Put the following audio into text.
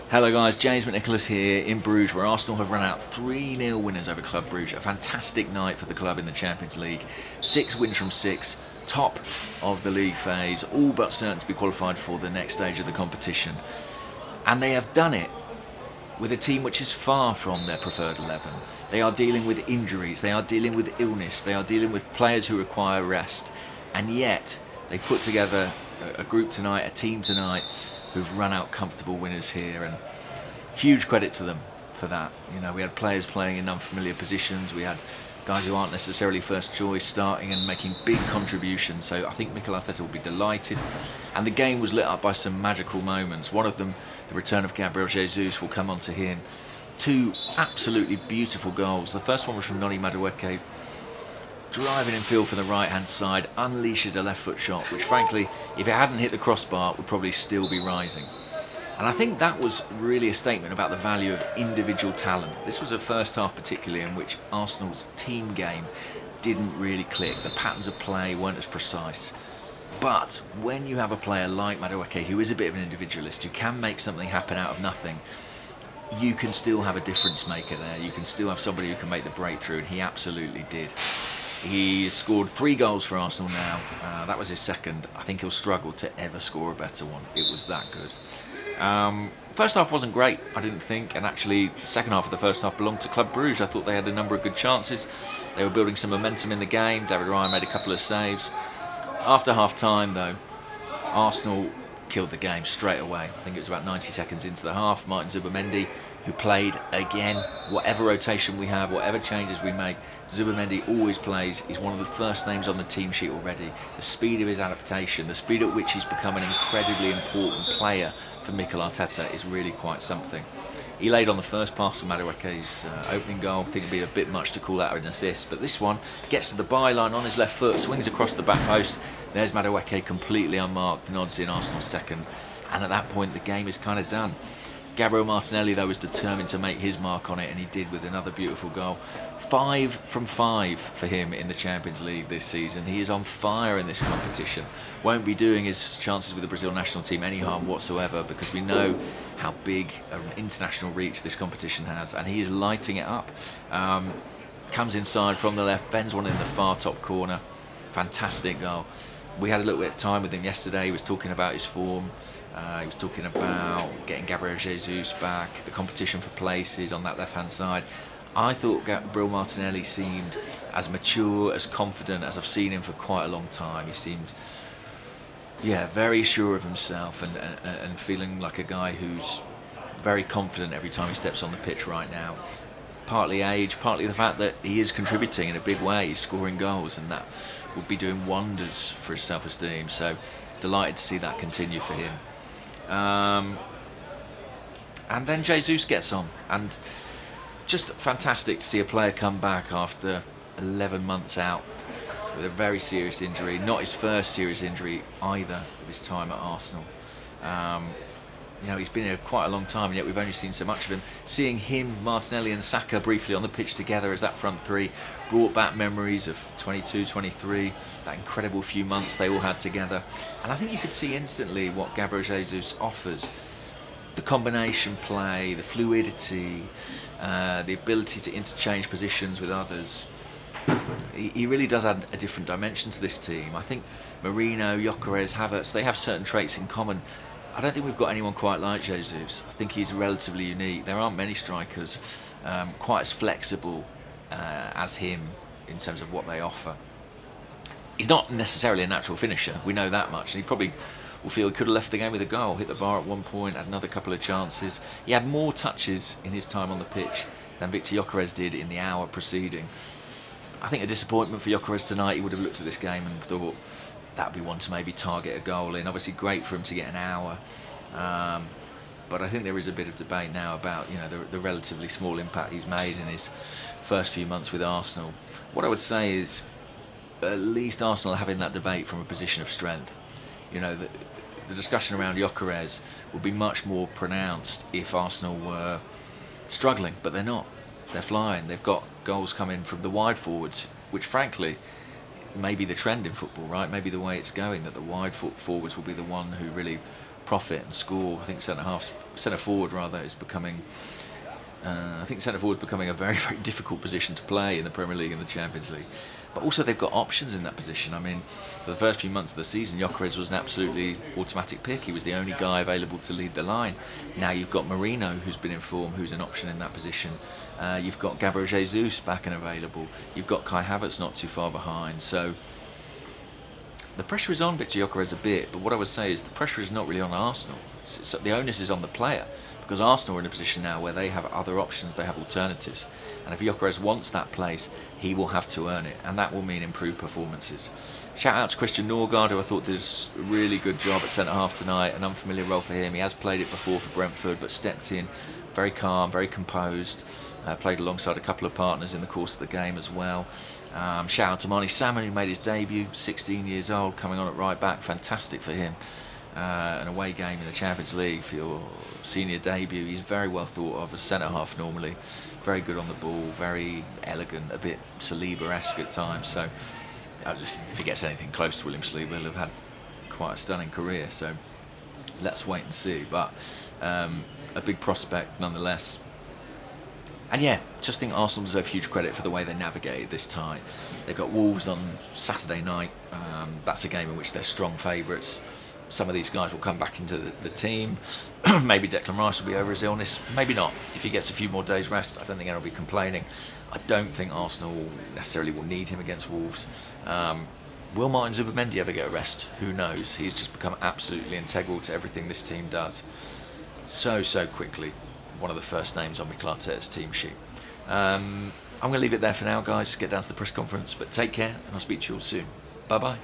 Hello guys, James McNicholas here in Bruges, where Arsenal have run out 3-0 winners over Club Brugge. A fantastic night for the club in the Champions League. 6 wins from 6, top of the league phase, all but certain to be qualified for the next stage of the competition. And they have done it with a team which is far from their preferred 11. They are dealing with injuries, they are dealing with illness, they are dealing with players who require rest. And yet, they've put together a group tonight, a team tonight, who've run out comfortable winners here, and huge credit to them for that. You know, we had players playing in unfamiliar positions, we had guys who aren't necessarily first choice starting and making big contributions, so I think Mikel Arteta will be delighted. And the game was lit up by some magical moments. One of them, the return of Gabriel Jesus, will come on to him. 2 absolutely beautiful goals. The first one was from Noni Madueke, driving in field from the right hand side, unleashes a left foot shot, which frankly, if it hadn't hit the crossbar, would probably still be rising. And I think that was really a statement about the value of individual talent. This was a first half particularly in which Arsenal's team game didn't really click. The patterns of play weren't as precise. But when you have a player like Madueke, who is a bit of an individualist, who can make something happen out of nothing, you can still have a difference maker there. You can still have somebody who can make the breakthrough, and he absolutely did. He's scored 3 goals for Arsenal now. That was his second. I think he'll struggle to ever score a better one. It was that good. First half wasn't great, I didn't think, and actually second half of the first half belonged to Club Brugge. I thought they had a number of good chances. They were building some momentum in the game. David Raya made a couple of saves. After half time though, Arsenal killed the game straight away. I think it was about 90 seconds into the half. Martin Zubimendi, who played again, whatever rotation we have, whatever changes we make, Zubimendi always plays. He's one of the first names on the team sheet already. The speed of his adaptation, the speed at which he's become an incredibly important player for Mikel Arteta is really quite something. He laid on the first pass for Madueke's opening goal. I think it'd be a bit much to call that an assist, but this one gets to the byline on his left foot, swings across the back post. There's Madueke completely unmarked, nods in Arsenal's second, and at that point the game is kind of done. Gabriel Martinelli though was determined to make his mark on it, and he did with another beautiful goal. 5 from 5 for him in the Champions League this season. He is on fire in this competition. Won't be doing his chances with the Brazil national team any harm whatsoever, because we know how big an international reach this competition has, and he is lighting it up. Comes inside from the left, bends one in the far top corner. Fantastic goal. We had a little bit of time with him yesterday. He was talking about his form. He was talking about getting Gabriel Jesus back, the competition for places on that left-hand side. I thought Gabriel Martinelli seemed as mature, as confident as I've seen him for quite a long time. He seemed, very sure of himself and feeling like a guy who's very confident every time he steps on the pitch right now. Partly age, partly the fact that he is contributing in a big way. He's scoring goals, and that would be doing wonders for his self-esteem. So delighted to see that continue for him. And then Jesus gets on, and just fantastic to see a player come back after 11 months out with a very serious injury. Not his first serious injury either of his time at Arsenal. He's been here quite a long time, and yet we've only seen so much of him. Seeing him, Martinelli and Saka briefly on the pitch together as that front three brought back memories of 22, 23, that incredible few months they all had together. And I think you could see instantly what Gabriel Jesus offers. The combination play, the fluidity, the ability to interchange positions with others. He really does add a different dimension to this team. I think Marino, Gyökeres, Havertz, they have certain traits in common. I don't think we've got anyone quite like Jesus. I think he's relatively unique. There aren't many strikers quite as flexible as him in terms of what they offer. He's not necessarily a natural finisher, we know that much, and he probably will feel he could have left the game with a goal, hit the bar at one point, had another couple of chances. He had more touches in his time on the pitch than Victor Gyökeres did in the hour preceding. I think a disappointment for Gyökeres tonight. He would have looked at this game and thought that would be one to maybe target a goal in. Obviously great for him to get an hour, but I think there is a bit of debate now about the relatively small impact he's made in his first few months with Arsenal. What I would say is at least Arsenal are having that debate from a position of strength. The discussion around Gyökeres would be much more pronounced if Arsenal were struggling, but they're not. They're flying. They've got goals coming from the wide forwards, which frankly may be the trend in football, right? Maybe the way it's going, that the wide forwards will be the one who really profit and score. I think centre forward rather, is becoming. I think centre forward is becoming a very, very difficult position to play in the Premier League and the Champions League. But also they've got options in that position. I mean, for the first few months of the season, Gyökeres was an absolutely automatic pick. He was the only guy available to lead the line. Now you've got Marino, who's been in form, who's an option in that position. You've got Gabriel Jesus back and available. You've got Kai Havertz not too far behind. So the pressure is on Victor Gyökeres a bit, but what I would say is the pressure is not really on Arsenal. The onus is on the player, because Arsenal are in a position now where they have other options, they have alternatives. And if Gyökeres wants that place, he will have to earn it, and that will mean improved performances. Shout out to Christian Norgard, who I thought did a really good job at centre-half tonight, an unfamiliar role for him. He has played it before for Brentford, but stepped in very calm, very composed, played alongside a couple of partners in the course of the game as well. Shout out to Marnie Salmon, who made his debut, 16 years old, coming on at right back. Fantastic for him. An away game in the Champions League for your senior debut. He's very well thought of as centre-half normally. Very good on the ball, very elegant, a bit Saliba-esque at times. So, listen, if he gets anything close to William Saliba, he'll have had quite a stunning career. So, let's wait and see. But a big prospect nonetheless. And yeah, just think Arsenal deserve huge credit for the way they navigated this tie. They've got Wolves on Saturday night. That's a game in which they're strong favourites. Some of these guys will come back into the team. Maybe Declan Rice will be over his illness. Maybe not. If he gets a few more days rest, I don't think anyone will be complaining. I don't think Arsenal necessarily will need him against Wolves. Will Martin Zubimendi ever get a rest? Who knows? He's just become absolutely integral to everything this team does. So quickly. One of the first names on Mikel Arteta's team sheet. I'm going to leave it there for now, guys. Get down to the press conference. But take care, and I'll speak to you all soon. Bye-bye.